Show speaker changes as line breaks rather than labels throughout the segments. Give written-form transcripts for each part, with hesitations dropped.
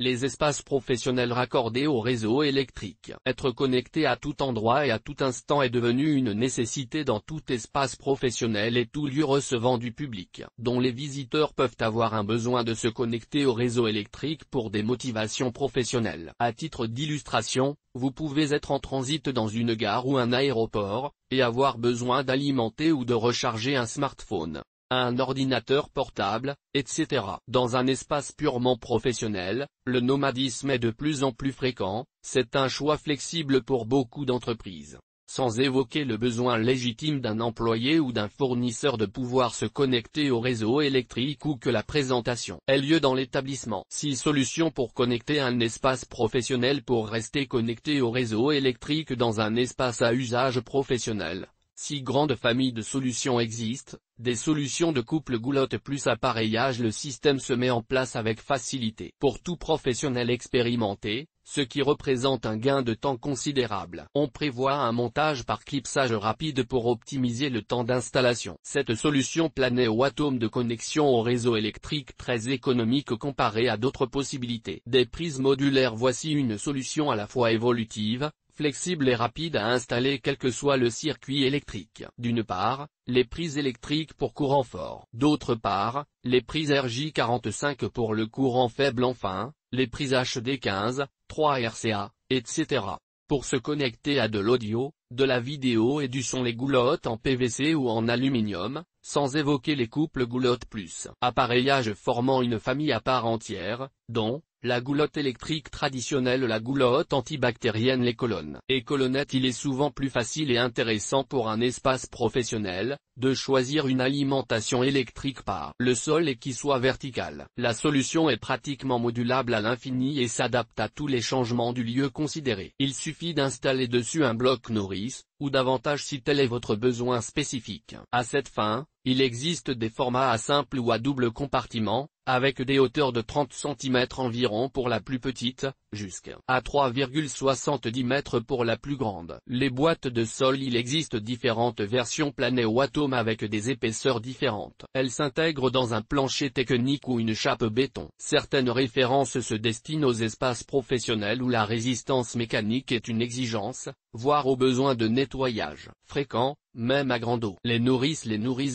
Les espaces professionnels raccordés au réseau électrique. Être connecté à tout endroit et à tout instant est devenu une nécessité dans tout espace professionnel et tout lieu recevant du public, dont les visiteurs peuvent avoir un besoin de se connecter au réseau électrique pour des motivations professionnelles. À titre d'illustration, vous pouvez être en transit dans une gare ou un aéroport, et avoir besoin d'alimenter ou de recharger un smartphone, un ordinateur portable, etc. Dans un espace purement professionnel, le nomadisme est de plus en plus fréquent, c'est un choix flexible pour beaucoup d'entreprises. Sans évoquer le besoin légitime d'un employé ou d'un fournisseur de pouvoir se connecter au réseau électrique ou que la présentation ait lieu dans l'établissement. 6 solutions pour connecter un espace professionnel. Pour rester connecté au réseau électrique dans un espace à usage professionnel, 6 grandes familles de solutions existent. Des solutions de couple goulotte plus appareillage. Le système se met en place avec facilité pour tout professionnel expérimenté, ce qui représente un gain de temps considérable. On prévoit un montage par clipsage rapide pour optimiser le temps d'installation. Cette solution Planeo Atome de connexion au réseau électrique très économique comparée à d'autres possibilités. Des prises modulaires. Voici une solution à la fois évolutive, flexible et rapide à installer quel que soit le circuit électrique. D'une part, les prises électriques pour courant fort. D'autre part, les prises RJ45 pour le courant faible. Enfin, les prises HD15, 3 RCA, etc. Pour se connecter à de l'audio, de la vidéo et du son. Les goulottes en PVC ou en aluminium, sans évoquer les couples goulotte plus appareillage formant une famille à part entière, dont la goulotte électrique traditionnelle, la goulotte antibactérienne, les colonnes et colonnettes. Il est souvent plus facile et intéressant pour un espace professionnel, de choisir une alimentation électrique par le sol et qui soit verticale. La solution est pratiquement modulable à l'infini et s'adapte à tous les changements du lieu considéré. Il suffit d'installer dessus un bloc nourrice, ou davantage si tel est votre besoin spécifique. À cette fin, il existe des formats à simple ou à double compartiment, avec des hauteurs de 30 cm environ pour la plus petite, jusqu'à 3,70 mètres pour la plus grande. Les boîtes de sol. Il existe différentes versions Planeo Atome avec des épaisseurs différentes. Elles s'intègrent dans un plancher technique ou une chape béton. Certaines références se destinent aux espaces professionnels où la résistance mécanique est une exigence, voire au besoin de nettoyage fréquent, même à grande eau. Les nourrices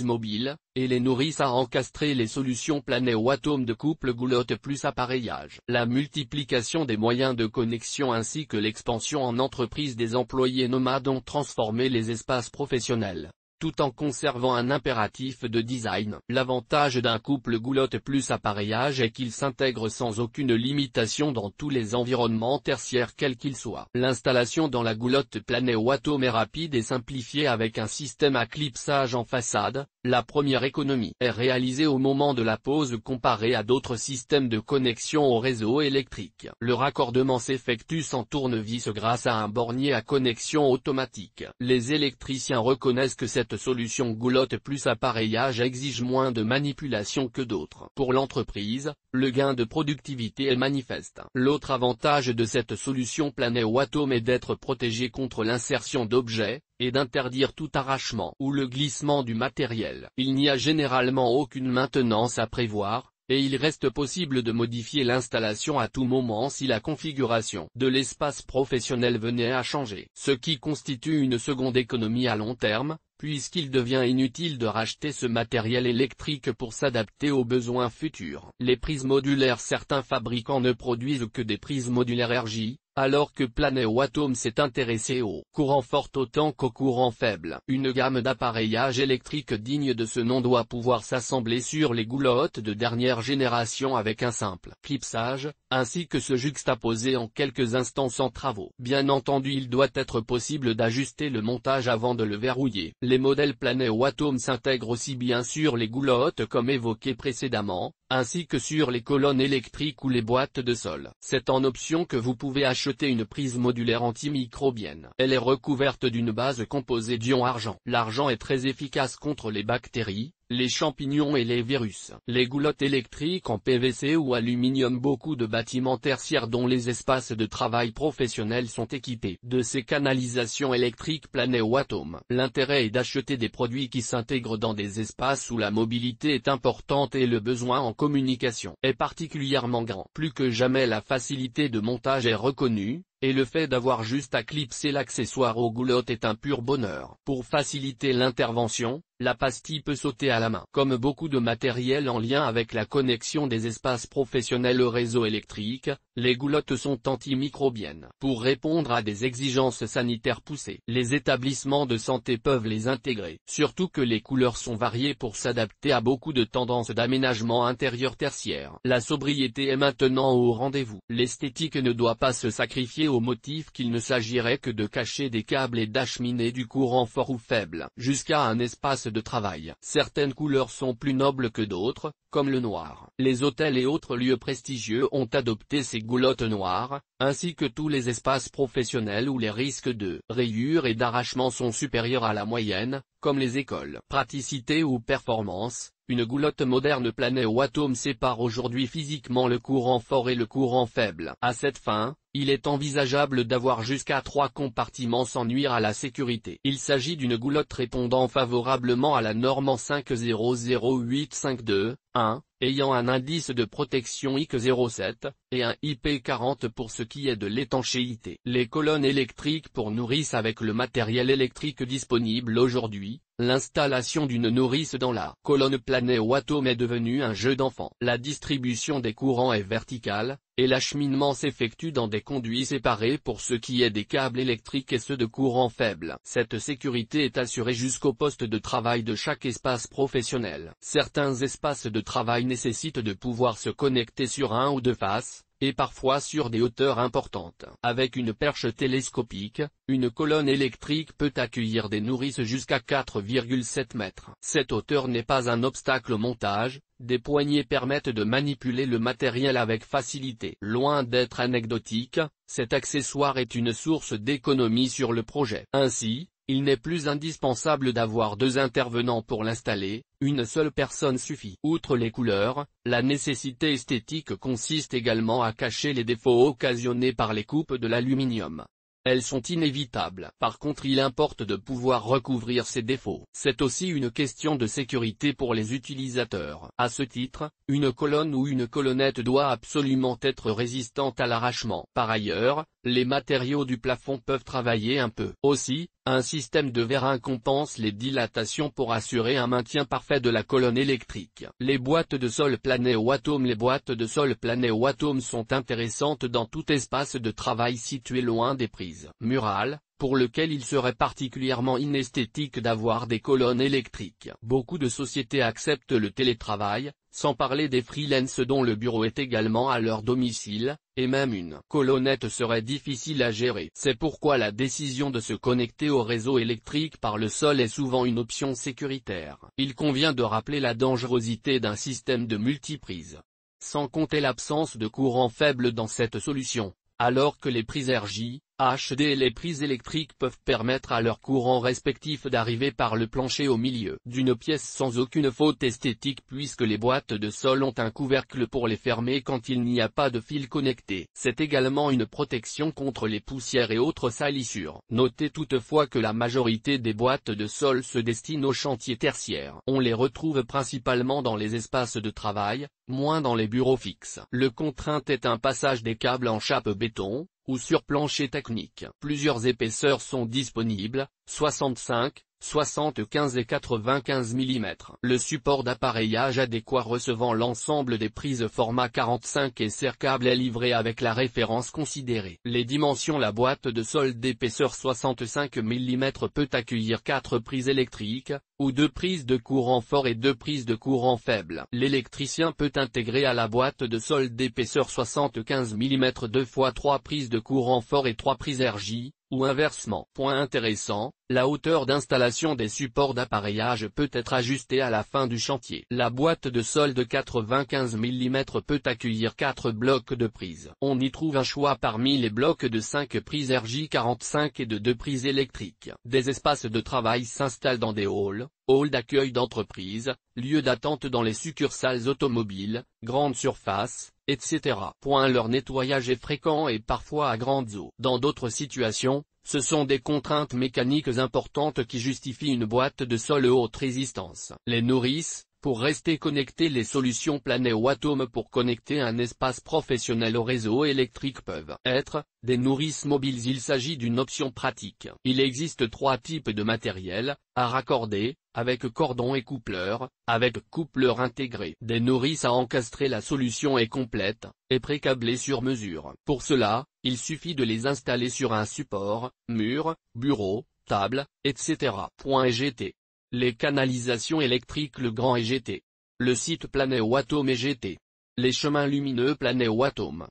mobiles, et les nourrices à encastrer. Les solutions Planeo Atome de couple goulotte plus appareillage. La multiplication des moyens de connexion ainsi que l'expansion en entreprise des employés nomades ont transformé les espaces professionnels, tout en conservant un impératif de design. L'avantage d'un couple goulotte plus appareillage est qu'il s'intègre sans aucune limitation dans tous les environnements tertiaires quels qu'ils soient. L'installation dans la goulotte Planeo Atome est rapide et simplifiée avec un système à clipsage en façade. La première économie est réalisée au moment de la pose comparée à d'autres systèmes de connexion au réseau électrique. Le raccordement s'effectue sans tournevis grâce à un bornier à connexion automatique. Les électriciens reconnaissent que cette solution goulotte plus appareillage exige moins de manipulation que d'autres. Pour l'entreprise, le gain de productivité est manifeste. L'autre avantage de cette solution Planeo Atome est d'être protégé contre l'insertion d'objets, et d'interdire tout arrachement ou le glissement du matériel. Il n'y a généralement aucune maintenance à prévoir, et il reste possible de modifier l'installation à tout moment si la configuration de l'espace professionnel venait à changer. Ce qui constitue une seconde économie à long terme, puisqu'il devient inutile de racheter ce matériel électrique pour s'adapter aux besoins futurs. Les prises modulaires. Certains fabricants ne produisent que des prises modulaires RJ, alors que Planeo Atome s'est intéressé au courant fort autant qu'au courant faible. Une gamme d'appareillage électrique digne de ce nom doit pouvoir s'assembler sur les goulottes de dernière génération avec un simple clipsage, ainsi que se juxtaposer en quelques instants sans travaux. Bien entendu, il doit être possible d'ajuster le montage avant de le verrouiller. Les modèles Planeo Atome s'intègrent aussi bien sur les goulottes comme évoqué précédemment, ainsi que sur les colonnes électriques ou les boîtes de sol. C'est en option que vous pouvez acheter une prise modulaire antimicrobienne. Elle est recouverte d'une base composée d'ion argent. L'argent est très efficace contre les bactéries, les champignons et les virus. Les goulottes électriques en PVC ou aluminium. Beaucoup de bâtiments tertiaires dont les espaces de travail professionnels sont équipés de ces canalisations électriques planées ou atomes. L'intérêt est d'acheter des produits qui s'intègrent dans des espaces où la mobilité est importante et le besoin en communication est particulièrement grand. Plus que jamais la facilité de montage est reconnue, et le fait d'avoir juste à clipser l'accessoire aux goulottes est un pur bonheur. Pour faciliter l'intervention, la pastille peut sauter à la main. Comme beaucoup de matériel en lien avec la connexion des espaces professionnels au réseau électrique, les goulottes sont antimicrobiennes. Pour répondre à des exigences sanitaires poussées, les établissements de santé peuvent les intégrer. Surtout que les couleurs sont variées pour s'adapter à beaucoup de tendances d'aménagement intérieur tertiaire. La sobriété est maintenant au rendez-vous. L'esthétique ne doit pas se sacrifier au motif qu'il ne s'agirait que de cacher des câbles et d'acheminer du courant fort ou faible jusqu'à un espace de travail. Certaines couleurs sont plus nobles que d'autres, comme le noir. Les hôtels et autres lieux prestigieux ont adopté ces goulottes noires, ainsi que tous les espaces professionnels où les risques de rayures et d'arrachement sont supérieurs à la moyenne, comme les écoles. Praticité ou performance, une goulotte moderne planée au atome sépare aujourd'hui physiquement le courant fort et le courant faible. À cette fin, il est envisageable d'avoir jusqu'à 3 compartiments sans nuire à la sécurité. Il s'agit d'une goulotte répondant favorablement à la norme en 5000852-1, ayant un indice de protection IC 07, et un IP 40 pour ce qui est de l'étanchéité. Les colonnes électriques pour nourrice. Avec le matériel électrique disponible aujourd'hui, l'installation d'une nourrice dans la colonne planée au atome est devenue un jeu d'enfant. La distribution des courants est verticale, et l'acheminement s'effectue dans des conduits séparés pour ce qui est des câbles électriques et ceux de courant faible. Cette sécurité est assurée jusqu'au poste de travail de chaque espace professionnel. Certains espaces de travail nécessitent de pouvoir se connecter sur un ou deux faces, et parfois sur des hauteurs importantes. Avec une perche télescopique, une colonne électrique peut accueillir des nourrices jusqu'à 4,7 mètres. Cette hauteur n'est pas un obstacle au montage, des poignées permettent de manipuler le matériel avec facilité. Loin d'être anecdotique, cet accessoire est une source d'économie sur le projet. Ainsi, il n'est plus indispensable d'avoir 2 intervenants pour l'installer, une seule personne suffit. Outre les couleurs, la nécessité esthétique consiste également à cacher les défauts occasionnés par les coupes de l'aluminium. Elles sont inévitables. Par contre, il importe de pouvoir recouvrir ces défauts. C'est aussi une question de sécurité pour les utilisateurs. À ce titre, une colonne ou une colonnette doit absolument être résistante à l'arrachement. Par ailleurs, les matériaux du plafond peuvent travailler un peu. Aussi, un système de vérin compense les dilatations pour assurer un maintien parfait de la colonne électrique. Les boîtes de sol planées au atome. Les boîtes de sol planées au atome sont intéressantes dans tout espace de travail situé loin des prises murales, pour lequel il serait particulièrement inesthétique d'avoir des colonnes électriques. Beaucoup de sociétés acceptent le télétravail, sans parler des freelances dont le bureau est également à leur domicile, et même une colonnette serait difficile à gérer. C'est pourquoi la décision de se connecter au réseau électrique par le sol est souvent une option sécuritaire. Il convient de rappeler la dangerosité d'un système de multiprise. Sans compter l'absence de courant faible dans cette solution, alors que les prises RJ, HD et les prises électriques peuvent permettre à leurs courants respectifs d'arriver par le plancher au milieu d'une pièce sans aucune faute esthétique puisque les boîtes de sol ont un couvercle pour les fermer quand il n'y a pas de fil connecté. C'est également une protection contre les poussières et autres salissures. Notez toutefois que la majorité des boîtes de sol se destinent aux chantiers tertiaires. On les retrouve principalement dans les espaces de travail, moins dans les bureaux fixes. Le contrainte est un passage des câbles en chape béton, ou sur plancher technique. Plusieurs épaisseurs sont disponibles, 65, 75 et 95 mm. Le support d'appareillage adéquat recevant l'ensemble des prises format 45 et serre-câble est livré avec la référence considérée. Les dimensions. La boîte de sol d'épaisseur 65 mm peut accueillir 4 prises électriques, ou 2 prises de courant fort et 2 prises de courant faible. L'électricien peut intégrer à la boîte de sol d'épaisseur 75 mm 2 x 3 prises de courant fort et 3 prises RJ, ou inversement. Point intéressant, la hauteur d'installation des supports d'appareillage peut être ajustée à la fin du chantier. La boîte de sol de 95 mm peut accueillir 4 blocs de prises. On y trouve un choix parmi les blocs de 5 prises RJ45 et de 2 prises électriques. Des espaces de travail s'installent dans des halls d'accueil d'entreprise, lieux d'attente dans les succursales automobiles, grandes surfaces, etc. Leur nettoyage est fréquent et parfois à grandes eaux. Dans d'autres situations, ce sont des contraintes mécaniques importantes qui justifient une boîte de sol haute résistance. Les nourrices, pour rester connectées, les solutions Planeo Atom pour connecter un espace professionnel au réseau électrique peuvent être des nourrices mobiles. Il s'agit d'une option pratique. Il existe 3 types de matériel, à raccorder, avec cordon et coupleur, avec coupleur intégré. Des nourrices à encastrer. La solution est complète, et pré-câblée sur mesure. Pour cela, il suffit de les installer sur un support, mur, bureau, table, etc. EGT. Les canalisations électriques. Le grand EGT. Le site Planeo Atom EGT. Les chemins lumineux Planeo Atom.